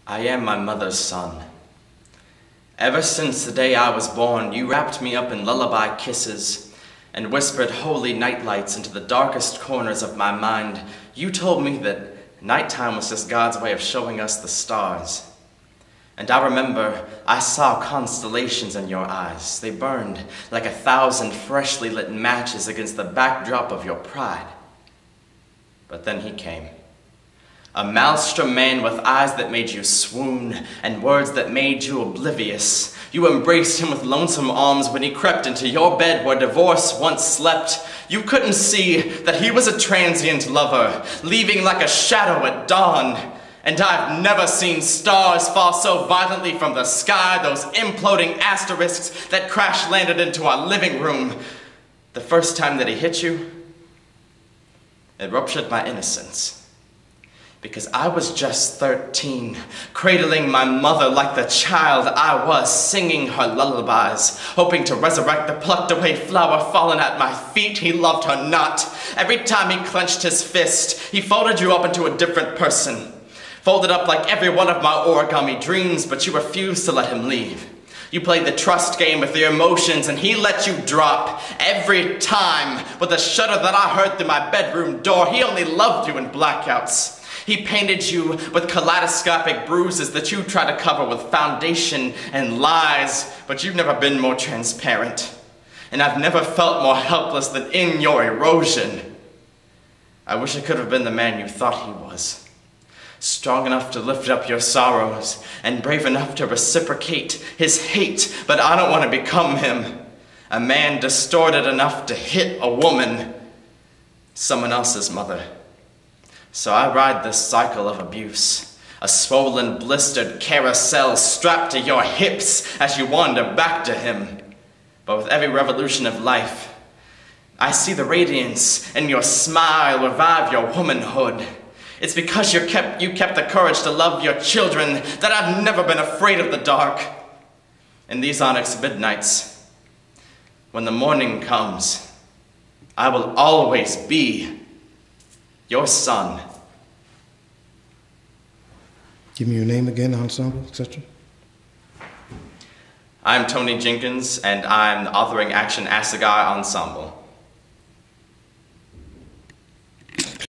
I am my mother's son. Ever since the day I was born, you wrapped me up in lullaby kisses and whispered holy nightlights into the darkest corners of my mind. You told me that nighttime was just God's way of showing us the stars. And I remember I saw constellations in your eyes. They burned like 1,000 freshly lit matches against the backdrop of your pride. But then he came. A maelstrom man with eyes that made you swoon and words that made you oblivious. You embraced him with lonesome arms when he crept into your bed where divorce once slept. You couldn't see that he was a transient lover, leaving like a shadow at dawn. And I've never seen stars fall so violently from the sky, those imploding asterisks that crash-landed into our living room. The first time that he hit you, it ruptured my innocence. Because I was just 13, cradling my mother like the child I was, singing her lullabies, hoping to resurrect the plucked away flower fallen at my feet. He loved her not. Every time he clenched his fist, he folded you up into a different person. Folded up like every one of my origami dreams, but you refused to let him leave. You played the trust game with your emotions, and he let you drop every time. With a shudder that I heard through my bedroom door, he only loved you in blackouts. He painted you with kaleidoscopic bruises that you try to cover with foundation and lies, but you've never been more transparent. And I've never felt more helpless than in your erosion. I wish I could have been the man you thought he was. Strong enough to lift up your sorrows and brave enough to reciprocate his hate, but I don't want to become him. A man distorted enough to hit a woman, someone else's mother. So I ride this cycle of abuse, a swollen, blistered carousel strapped to your hips as you wander back to him. But with every revolution of life, I see the radiance in your smile revive your womanhood. It's because you kept the courage to love your children that I've never been afraid of the dark. In these onyx midnights, when the morning comes, I will always be your son. Give me your name again, ensemble, etc. I'm Tony Jenkins, and I'm the Authoring Action Assegai Ensemble.